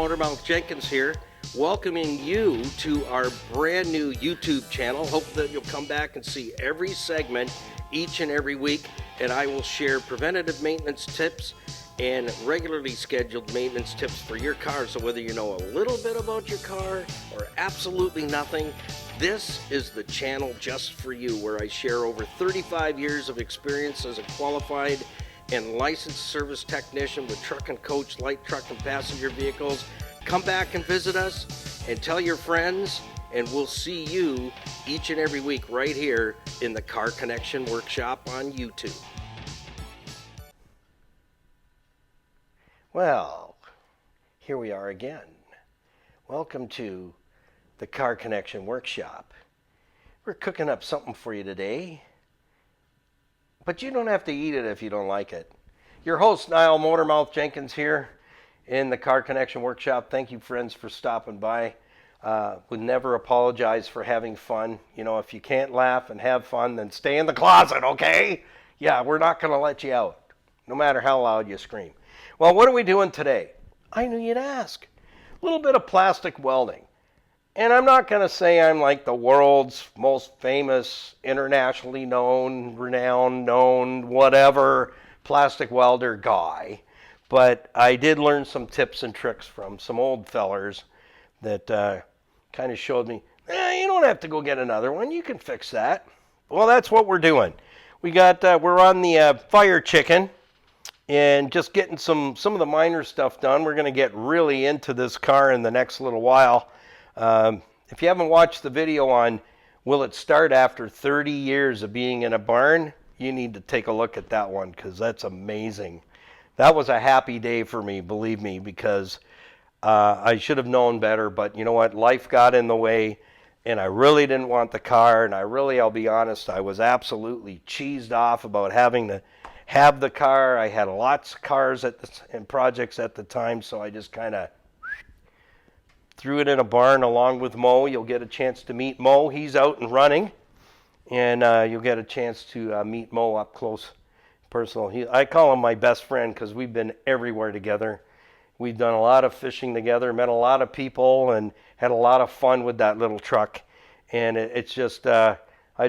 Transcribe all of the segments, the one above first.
Motormouth Jenkins here, welcoming you to our brand new YouTube channel. Hope that you'll come back and see every segment each and every week, and I will share preventative maintenance tips and regularly scheduled maintenance tips for your car. So whether you know a little bit about your car or absolutely nothing, this is the channel just for you, where I share over 35 years of experience as a qualified and licensed service technician with truck and coach, light truck and passenger vehicles. Come back and visit us and tell your friends, and we'll see you each and every week right here in the Car Connection Workshop on YouTube. Well, here we are again. Welcome to the Car Connection Workshop. We're cooking up something for you today, but you don't have to eat it if you don't like it. Your host, Niall Motormouth Jenkins, here in the Car Connection Workshop. Thank you, friends, for stopping by. Would never apologize for having fun. You know, if you can't laugh and have fun, then stay in the closet, okay? Yeah, we're not going to let you out, no matter how loud you scream. Well, what are we doing today? I knew you'd ask. A little bit of plastic welding. And I'm not going to say I'm like the world's most famous, internationally known, renowned, known, whatever plastic welder guy. But I did learn some tips and tricks from some old fellers that kind of showed me, you don't have to go get another one. You can fix that. Well, that's what we're doing. We're on the fire chicken and just getting some of the minor stuff done. We're going to get really into this car in the next little while. If you haven't watched the video on will it start after 30 years of being in a barn, you need to take a look at that one, because that's amazing. That was a happy day for me, believe me, because I should have known better, but you know what? Life got in the way, and I really didn't want the car, and I'll be honest, I was absolutely cheesed off about having to have the car. I had lots of cars and projects at the time, so I just kind of threw it in a barn along with Mo. You'll get a chance to meet Mo. He's out and running, and you'll get a chance to meet Mo up close, personal. I call him my best friend because we've been everywhere together. We've done a lot of fishing together, met a lot of people, and had a lot of fun with that little truck. And it's just, I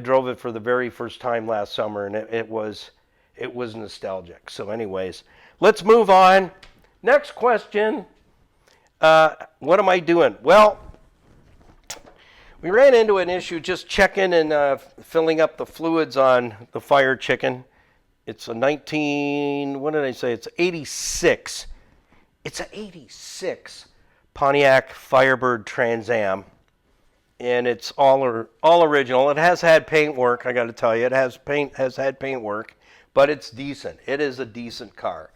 drove it for the very first time last summer, and it was nostalgic. So anyways, let's move on. Next question. What am I doing? Well, we ran into an issue just checking and filling up the fluids on the fire chicken. It's a 86. It's an 86 Pontiac Firebird Trans Am, and it's all original. It has had paint work, I got to tell you. It has had paint work, but it's decent. It is a decent car.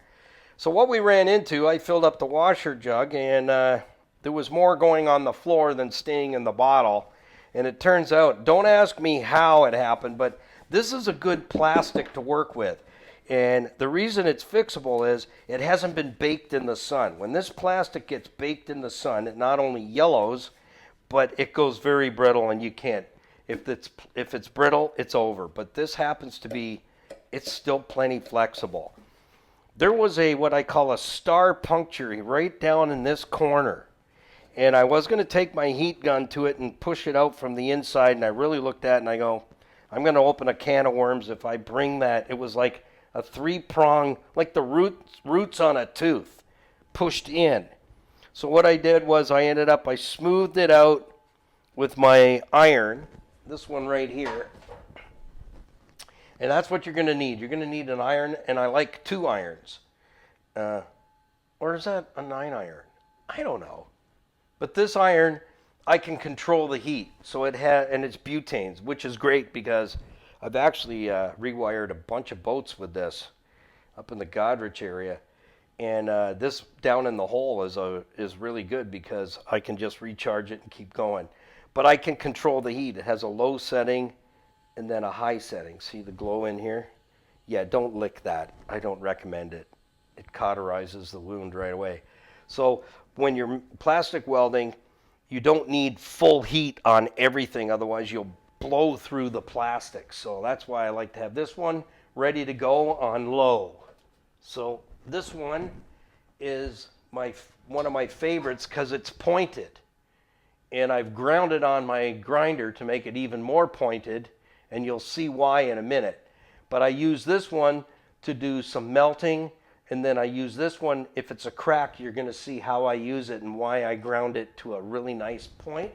So what we ran into, I filled up the washer jug, and there was more going on the floor than staying in the bottle. And it turns out, don't ask me how it happened, but this is a good plastic to work with. And the reason it's fixable is it hasn't been baked in the sun. When this plastic gets baked in the sun, it not only yellows, but it goes very brittle, and you can't. If it's brittle, it's over. But this happens to be, it's still plenty flexible. There was what I call a star puncture right down in this corner. And I was going to take my heat gun to it and push it out from the inside, and I really looked at it and I go, I'm going to open a can of worms if I bring that. It was like a 3-prong, like the roots on a tooth, pushed in. So what I did was I smoothed it out with my iron, this one right here. And that's what you're going to need. You're going to need an iron, and I like 2 irons. Or is that a 9-iron? I don't know. But this iron, I can control the heat. So and it's butanes, which is great because I've actually rewired a bunch of boats with this up in the Godrich area. And this down in the hole is really good because I can just recharge it and keep going. But I can control the heat. It has a low setting and then a high setting. See the glow in here? Yeah, don't lick that. I don't recommend it. It cauterizes the wound right away. So when you're plastic welding, you don't need full heat on everything. Otherwise, you'll blow through the plastic. So that's why I like to have this one ready to go on low. So this one is one of my favorites because it's pointed. And I've ground it on my grinder to make it even more pointed, and you'll see why in a minute. But I use this one to do some melting, and then I use this one, if it's a crack, you're going to see how I use it and why I ground it to a really nice point.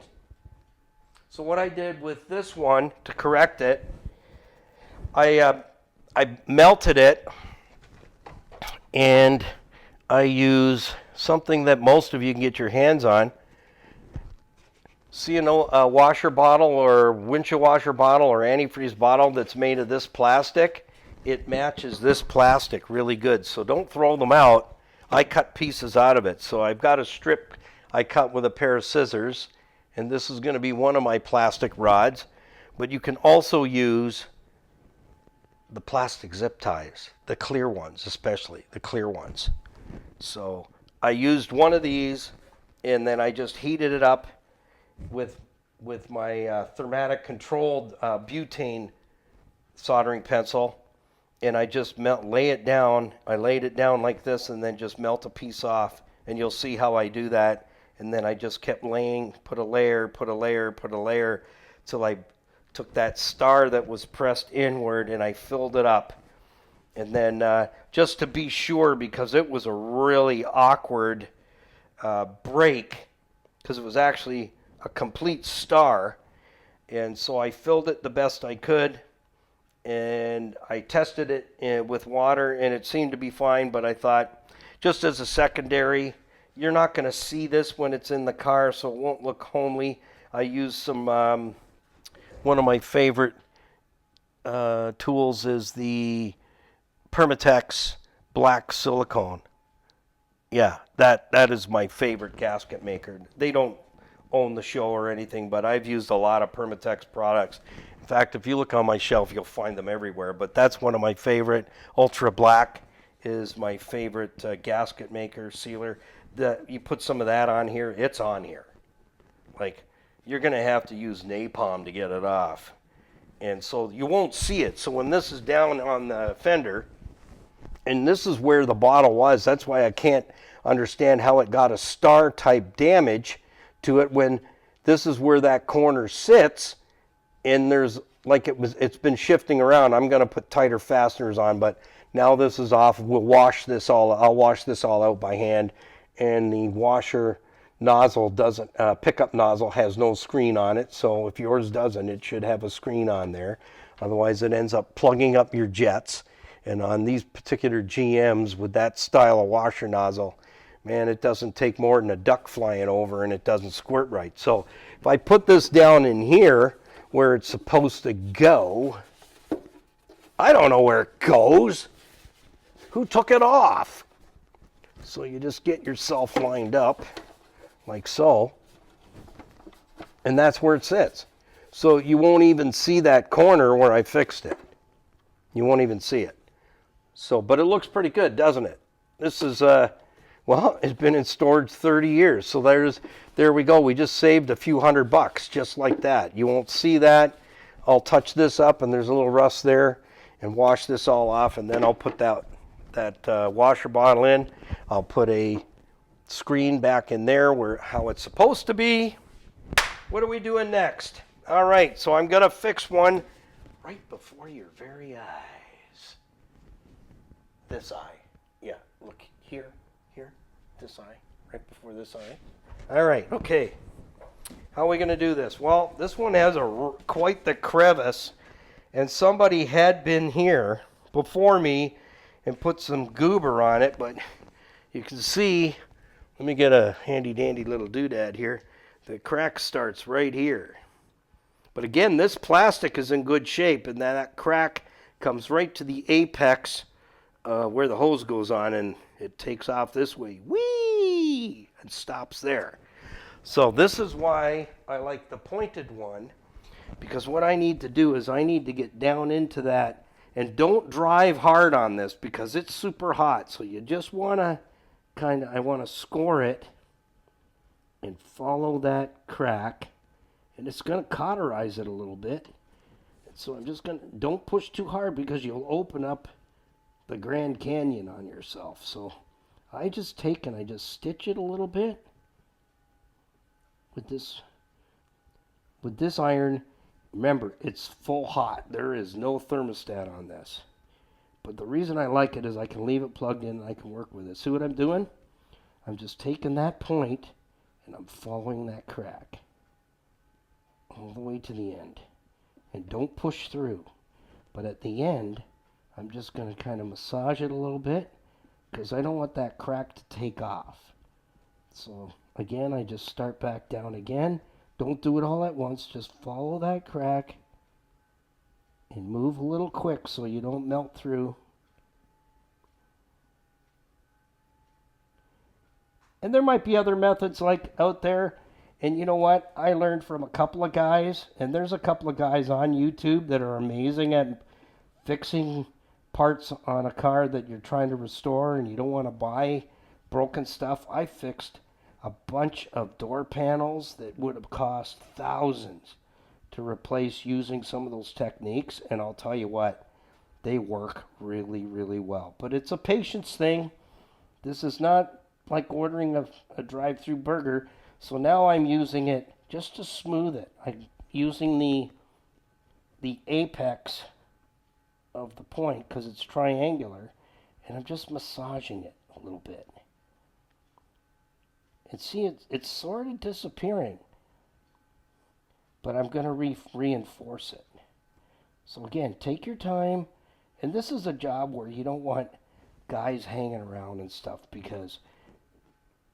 So what I did with this one to correct it, I melted it, and I use something that most of you can get your hands on. See a washer bottle or windshield washer bottle or antifreeze bottle that's made of this plastic? It matches this plastic really good, so don't throw them out. I cut pieces out of it, so I've got a strip I cut with a pair of scissors, and this is going to be one of my plastic rods, but you can also use the plastic zip ties, the clear ones, especially the clear ones. So I used one of these, and then I just heated it up with my thermatic controlled butane soldering pencil, and I just lay it down. I laid it down like this and then just melt a piece off, and you'll see how I do that. And then I just kept laying, put a layer, till I took that star that was pressed inward and I filled it up. And then just to be sure, because it was a really awkward break, because it was actually a complete star, and so I filled it the best I could, and I tested it with water, and it seemed to be fine. But I thought, just as a secondary, you're not going to see this when it's in the car, so it won't look homely. I used some one of my favorite tools is the Pontiac black silicone. Yeah, that is my favorite gasket maker. They don't own the show or anything, but I've used a lot of Pontiac products. In fact, if you look on my shelf, you'll find them everywhere, but that's one of my favorite. Ultra Black is my favorite gasket maker sealer. You put some of that on here, it's on here. Like, you're going to have to use napalm to get it off. And so you won't see it. So when this is down on the fender, and this is where the bottle was, that's why I can't understand how it got a star type damage to it when this is where that corner sits, and there's like it's been shifting around. I'm going to put tighter fasteners on, but now this is off. I'll wash this all out by hand, and the washer nozzle doesn't, pickup nozzle has no screen on it, so if yours doesn't, it should have a screen on there. Otherwise it ends up plugging up your jets. And on these particular GMs with that style of washer nozzle, man, it doesn't take more than a duck flying over and it doesn't squirt right. So if I put this down in here where it's supposed to go, I don't know where it goes. Who took it off? So you just get yourself lined up like so, and that's where it sits. So you won't even see that corner where I fixed it. You won't even see it. So, but it looks pretty good, doesn't it? This is well, it's been in storage 30 years. So there we go. We just saved a few $100 just like that. You won't see that. I'll touch this up, and there's a little rust there, and wash this all off, and then I'll put that washer bottle in. I'll put a screen back in there where how it's supposed to be. What are we doing next? All right, so I'm going to fix one right before your very eyes. This eye. Yeah, look here, this eye, right before this eye. All right, okay. How are we going to do this? Well, this one has quite the crevice, and somebody had been here before me and put some goober on it, but you can see, let me get a handy dandy little doodad here. The crack starts right here. But again, this plastic is in good shape, and that crack comes right to the apex where the hose goes on, and it takes off this way. Whee! And stops there. So this is why I like the pointed one, because what I need to do is I need to get down into that, and don't drive hard on this because it's super hot. So you just want to I want to score it and follow that crack, and it's going to cauterize it a little bit. So I'm just going to, don't push too hard because you'll open up the Grand Canyon on yourself. So I just take and I just stitch it a little bit with this iron. Remember, it's full hot. There is no thermostat on this. But the reason I like it is I can leave it plugged in and I can work with it. See what I'm doing? I'm just taking that point and I'm following that crack all the way to the end. And don't push through. But at the end, I'm just going to kind of massage it a little bit because I don't want that crack to take off. So again, I just start back down again. Don't do it all at once. Just follow that crack and move a little quick so you don't melt through. And there might be other methods like out there. And you know what? I learned from a couple of guys, and there's a couple of guys on YouTube that are amazing at fixing parts on a car that you're trying to restore and you don't want to buy broken stuff. I fixed a bunch of door panels that would have cost thousands to replace using some of those techniques, and I'll tell you what, they work really, really well. But it's a patience thing. This is not like ordering a drive-through burger. So now I'm using it just to smooth it. I'm using the apex of the point because it's triangular, and I'm just massaging it a little bit. And see, it's sort of disappearing, but I'm going to reinforce it. So again, take your time, and this is a job where you don't want guys hanging around and stuff because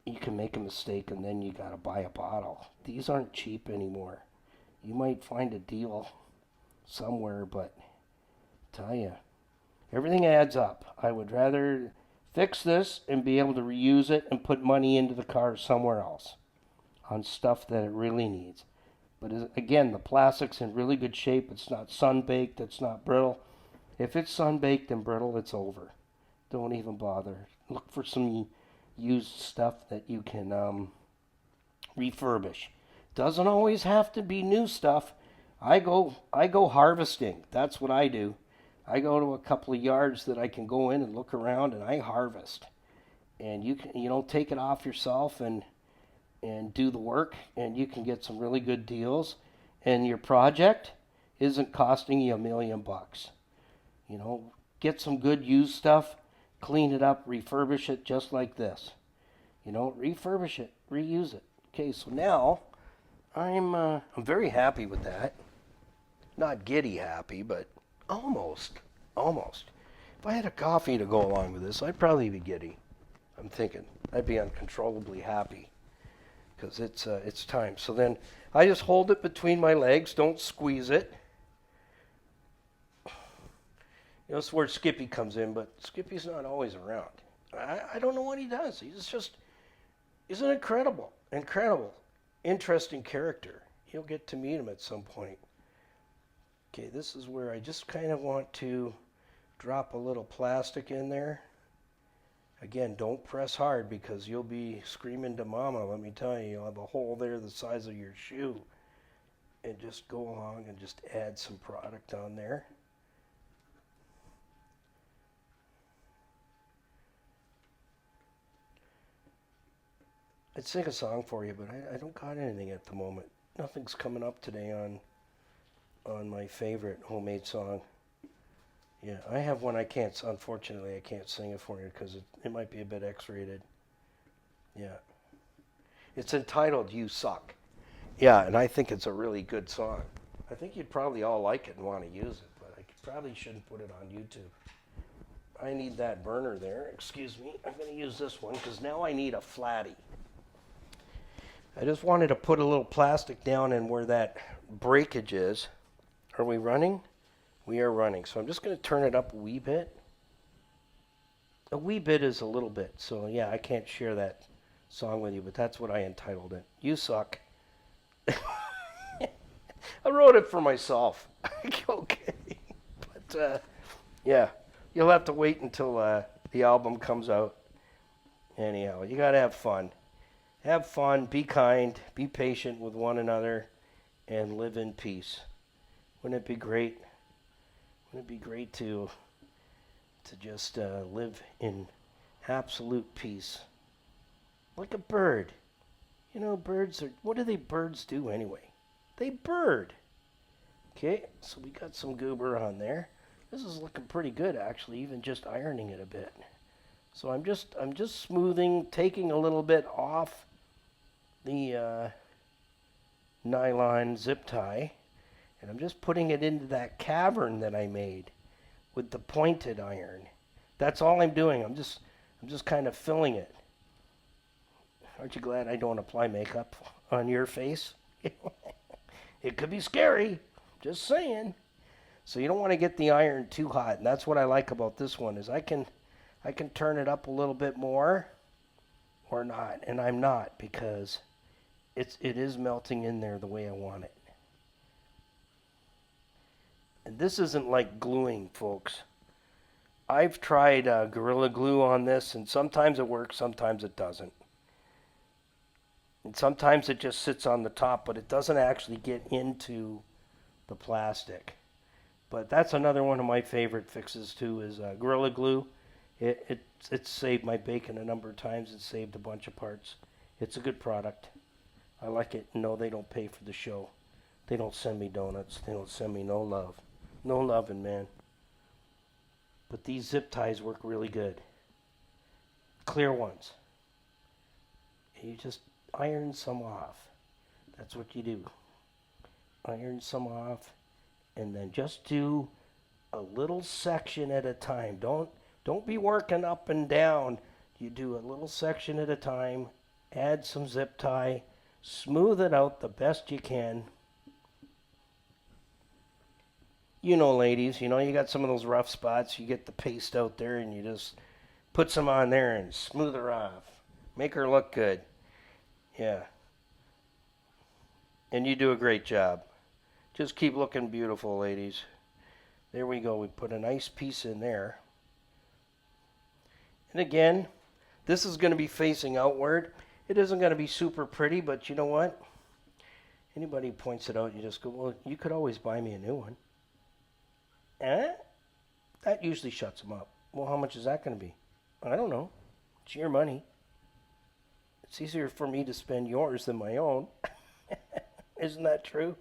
you can make a mistake and then you got to buy a bottle. These aren't cheap anymore. You might find a deal somewhere, but tell you, everything adds up. I would rather fix this and be able to reuse it and put money into the car somewhere else on stuff that it really needs. But again, the plastic's in really good shape. It's not sun-baked. It's not brittle. If it's sun-baked and brittle, it's over. Don't even bother. Look for some used stuff that you can refurbish. Doesn't always have to be new stuff. I go harvesting. That's what I do. I go to a couple of yards that I can go in and look around, and I harvest. And you take it off yourself and do the work, and you can get some really good deals. And your project isn't costing you $1 million. Get some good used stuff, clean it up, refurbish it just like this. Refurbish it, reuse it. Okay, so now I'm very happy with that. Not giddy happy, but almost. If I had a coffee to go along with this, I'd probably be giddy. I'm thinking I'd be uncontrollably happy because it's time. So then I just hold it between my legs. Don't squeeze it. That's where Skippy comes in, but Skippy's not always around. I don't know what he does. He's an incredible, interesting character. You'll get to meet him at some point. Okay, this is where I just kind of want to drop a little plastic in there. Again, don't press hard because you'll be screaming to mama, let me tell you. You'll have a hole there the size of your shoe. And just go along and just add some product on there. I'd sing a song for you, but I don't got anything at the moment. Nothing's coming up today on my favorite homemade song. Yeah, I have one unfortunately I can't sing it for you because it might be a bit X-rated. Yeah. It's entitled You Suck. Yeah, and I think it's a really good song. I think you'd probably all like it and want to use it, but I probably shouldn't put it on YouTube. I need that burner there. Excuse me. I'm going to use this one because now I need a flatty. I just wanted to put a little plastic down in where that breakage is. Are we running? We are running. So I'm just going to turn it up a wee bit. A wee bit is a little bit. So yeah, I can't share that song with you, but that's what I entitled it. You Suck. I wrote it for myself. Okay. But yeah, you'll have to wait until the album comes out. Anyhow, you got to have fun. Have fun, be kind, be patient with one another, and live in peace. Wouldn't it be great? Wouldn't it be great to just live in Absolute peace. Like a bird. You know, what do birds do anyway? They bird. Okay, so we got some goober on there. This is looking pretty good actually, even just ironing it a bit. So I'm just smoothing, taking a little bit off the nylon zip tie, and I'm just putting it into that cavern that I made with the pointed iron. That's all I'm doing. I'm just kind of filling it. Aren't you glad I don't apply makeup on your face? It could be scary. Just saying. So you don't want to get the iron too hot, and that's what I like about this one is I can turn it up a little bit more or not, and I'm not because it is melting in there the way I want it. And this isn't like gluing, folks. I've tried Gorilla Glue on this, and sometimes it works, sometimes it doesn't. And sometimes it just sits on the top, but it doesn't actually get into the plastic. But that's another one of my favorite fixes too is Gorilla Glue. It's saved my bacon a number of times. It saved a bunch of parts. It's a good product. I like it. No, they don't pay for the show. They don't send me donuts. They don't send me no love. No loving, man. But these zip ties work really good. Clear ones. You just iron some off. That's what you do. Iron some off, and then just do a little section at a time. Don't be working up and down. You do a little section at a time. Add some zip tie. Smooth it out the best you can. You know, ladies, you got some of those rough spots. You get the paste out there and you just put some on there and smooth her off. Make her look good. Yeah. And you do a great job. Just keep looking beautiful, ladies. There we go. We put a nice piece in there. And again, this is going to be facing outward. It isn't going to be super pretty, but you know what? Anybody points it out, you just go, well, you could always buy me a new one. That usually shuts them up. Well, how much is that going to be? I don't know. It's your money. It's easier for me to spend yours than my own. Isn't that true?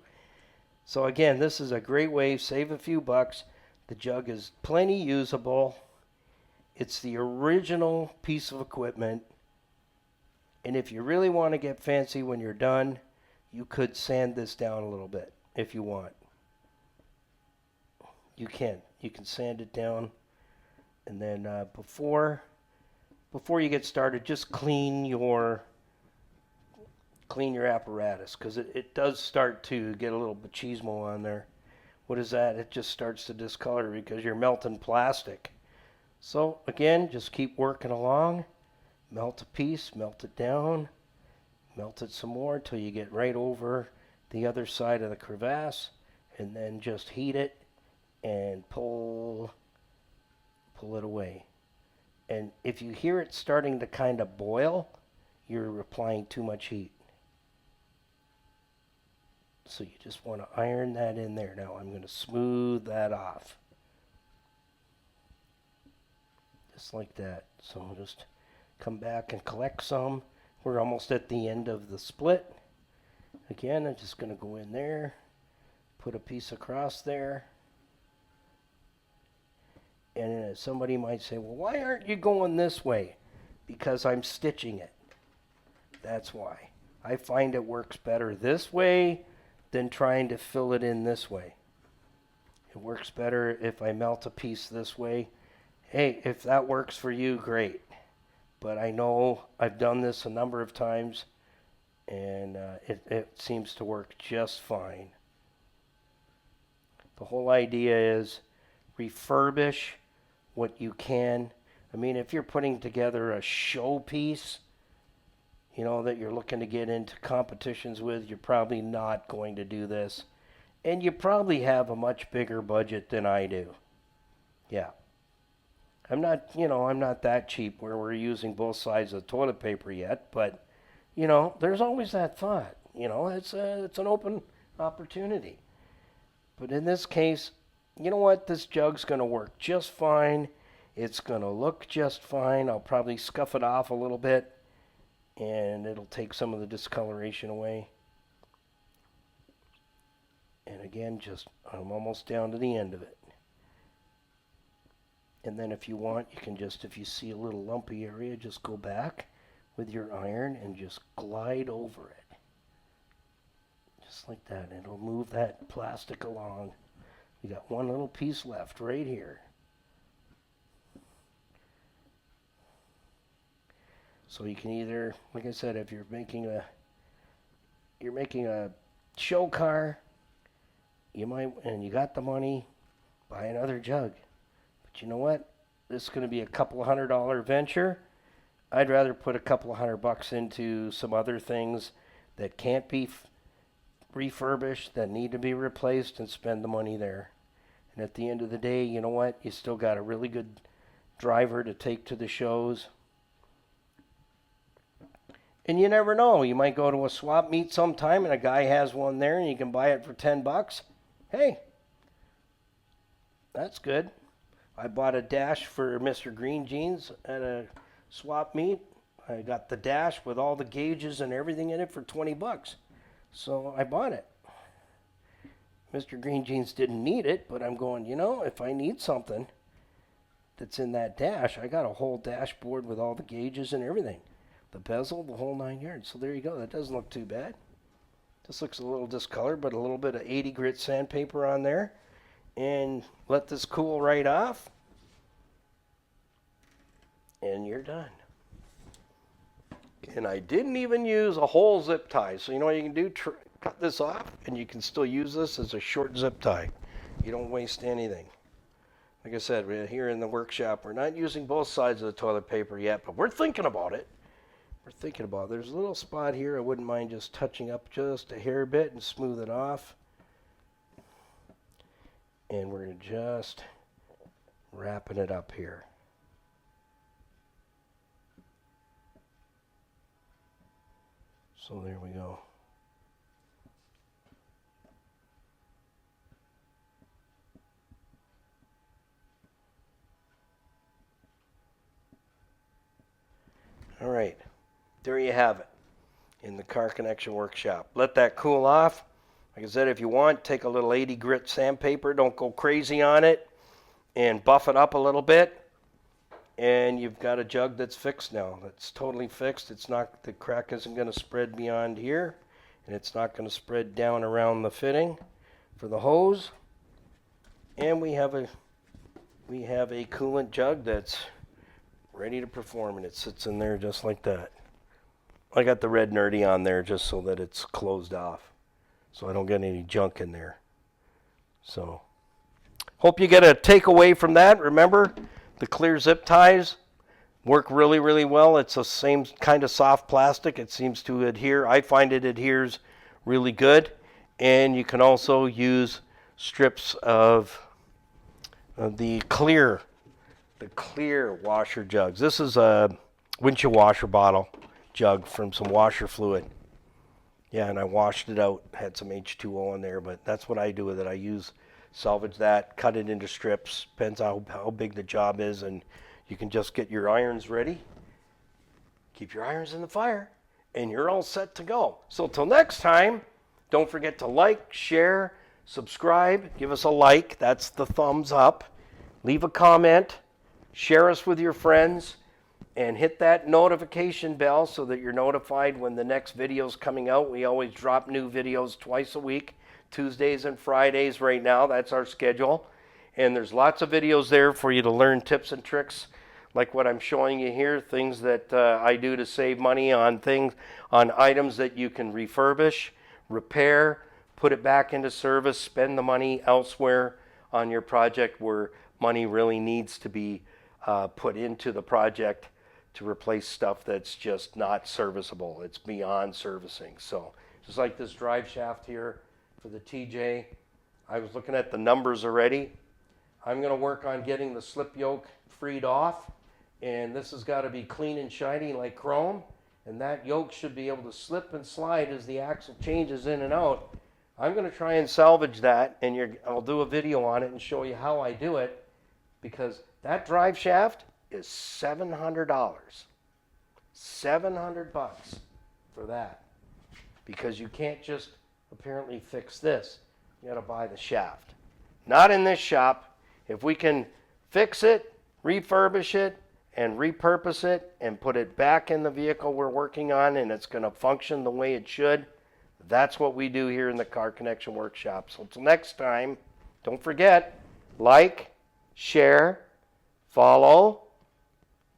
So again, this is a great way. Save a few bucks. The jug is plenty usable. It's the original piece of equipment. And if you really want to get fancy when you're done, you could sand this down a little bit if you want. You can sand it down, and then before you get started, just clean your apparatus, because it does start to get a little machismo on there. What is that? It just starts to discolor because you're melting plastic. So again, just keep working along. Melt a piece, melt it down, melt it some more until you get right over the other side of the crevasse, and then just heat it and pull it away. And if you hear it starting to kind of boil, you're applying too much heat. So you just want to iron that in there. Now I'm going to smooth that off. Just like that. So I'll just come back and collect some. We're almost at the end of the split. Again, I'm just going to go in there, put a piece across there. And somebody might say, well, why aren't you going this way? Because I'm stitching it. That's why. I find it works better this way than trying to fill it in this way. It works better if I melt a piece this way. Hey, if that works for you, great. But I know I've done this a number of times, and it seems to work just fine. The whole idea is refurbish what you can. I mean, if you're putting together a show piece, that you're looking to get into competitions with, you're probably not going to do this. And you probably have a much bigger budget than I do. Yeah. I'm not that cheap where we're using both sides of toilet paper yet, but, there's always that thought. It's an open opportunity. But in this case, you know what? This jug's going to work just fine. It's going to look just fine. I'll probably scuff it off a little bit, and it'll take some of the discoloration away. And again, I'm almost down to the end of it. And then if you want, you can just, if you see a little lumpy area, just go back with your iron and just glide over it. Just like that. It'll move that plastic along. We got one little piece left right here. So you can either, like I said, if you're making a show car, you might, and you got the money, buy another jug. But you know what? This is going to be a couple of $100 venture. I'd rather put a couple of $100 into some other things that can't be refurbished, that need to be replaced, and spend the money there. And at the end of the day, you know what? You still got a really good driver to take to the shows. And you never know. You might go to a swap meet sometime and a guy has one there and you can buy it for $10. Hey, that's good. I bought a dash for Mr. Green Jeans at a swap meet. I got the dash with all the gauges and everything in it for $20. So I bought it. Mr. Green Jeans didn't need it, but I'm going, if I need something that's in that dash, I got a whole dashboard with all the gauges and everything. The bezel, the whole 9 yards. So there you go. That doesn't look too bad. This looks a little discolored, but a little bit of 80 grit sandpaper on there. And let this cool right off. And you're done. And I didn't even use a whole zip tie. So you know what you can do? Cut this off, and you can still use this as a short zip tie. You don't waste anything. Like I said, we're here in the workshop. We're not using both sides of the toilet paper yet, but we're thinking about it. There's a little spot here I wouldn't mind just touching up just a hair bit and smooth it off. And we're just wrapping it up here. So there we go. All right. There you have it in the Car Connection workshop. Let that cool off. Like I said, if you want, take a little 80 grit sandpaper. Don't go crazy on it. And buff it up a little bit. And you've got a jug that's fixed now. That's totally fixed. It's not, the crack isn't going to spread beyond here. And it's not going to spread down around the fitting for the hose. And we have a coolant jug that's ready to perform. And it sits in there just like that. I got the red nerdy on there just so that it's closed off, so I don't get any junk in there. So, hope you get a takeaway from that. Remember, the clear zip ties work really, really well. It's the same kind of soft plastic. It seems to adhere. I find it adheres really good. And you can also use strips of the clear washer jugs. This is a windshield washer bottle jug from some washer fluid. Yeah, and I washed it out, had some H2O in there, but that's what I do with it. I salvage that, cut it into strips, depends how big the job is, and you can just get your irons ready, keep your irons in the fire, and you're all set to go. So till next time, don't forget to like, share, subscribe, give us a like, that's the thumbs up, leave a comment, share us with your friends, and hit that notification bell so that you're notified when the next video's coming out. We always drop new videos twice a week, Tuesdays and Fridays right now. That's our schedule. And there's lots of videos there for you to learn tips and tricks like what I'm showing you here, things that I do to save money on items that you can refurbish, repair, put it back into service, spend the money elsewhere on your project where money really needs to be put into the project to replace stuff that's just not serviceable. It's beyond servicing. So just like this drive shaft here for the TJ, I was looking at the numbers already. I'm going to work on getting the slip yoke freed off, and this has got to be clean and shiny like chrome, and that yoke should be able to slip and slide as the axle changes in and out. I'm going to try and salvage that, and I'll do a video on it and show you how I do it, because That drive shaft is $700. $700 for that. Because you can't just apparently fix this. You got to buy the shaft. Not in this shop. If we can fix it, refurbish it, and repurpose it and put it back in the vehicle we're working on and it's going to function the way it should, that's what we do here in the Car Connection Workshop. So until next time, don't forget, like, share, follow,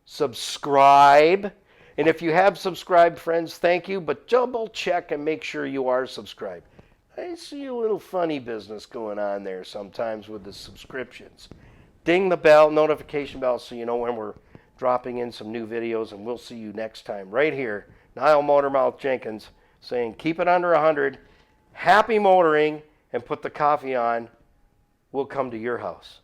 subscribe. And if you have subscribed, friends, thank you, but double check and make sure you are subscribed. I see a little funny business going on there sometimes with the subscriptions. Ding the bell, notification bell, so you know when we're dropping in some new videos, and we'll see you next time right here. Niall Motormouth Jenkins saying keep it under 100, happy motoring, and put the coffee on. We'll come to your house.